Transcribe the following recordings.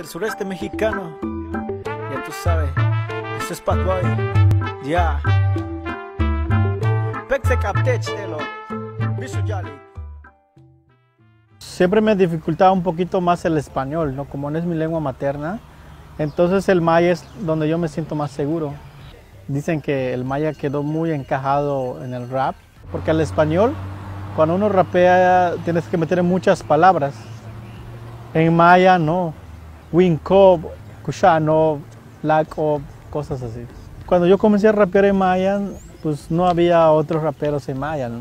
desde el sureste mexicano. Ya tú sabes, esto es Bad Boy. Ya. Siempre me dificultaba un poquito más el español, ¿no? Como no es mi lengua materna, entonces el maya es donde yo me siento más seguro. Dicen que el maya quedó muy encajado en el rap, porque el español, cuando uno rapea, tienes que meter muchas palabras. En maya no. Winkob, Kushano, Lakob, cosas así. Cuando yo comencé a rapear en maya, pues no había otros raperos en maya, ¿no?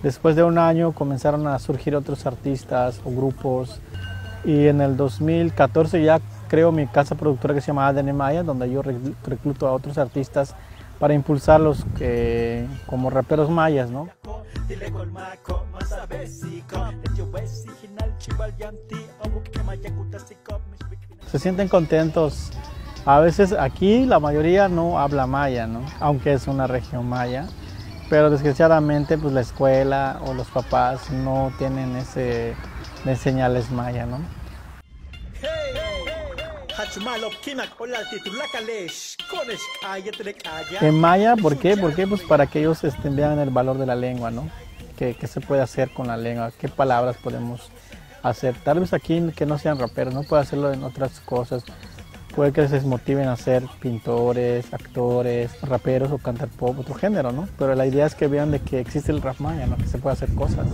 Después de un año comenzaron a surgir otros artistas o grupos y en el 2014 ya creo mi casa productora que se llama ADN Maya, donde yo recluto a otros artistas para impulsarlos como raperos mayas, ¿no? Se sienten contentos. A veces aquí la mayoría no habla maya, ¿no? Aunque es una región maya, pero desgraciadamente pues la escuela o los papás no tienen ese de señales maya, ¿no? En maya, ¿por qué? Porque pues para que ellos vean el valor de la lengua, ¿no? ¿Qué se puede hacer con la lengua? ¿Qué palabras podemos hacer? Tal vez aquí que no sean raperos, no puede hacerlo en otras cosas. Puede que les motiven a ser pintores, actores, raperos o cantar pop, otro género, ¿no? Pero la idea es que vean de que existe el rap maya, ¿no? Que se puede hacer cosas.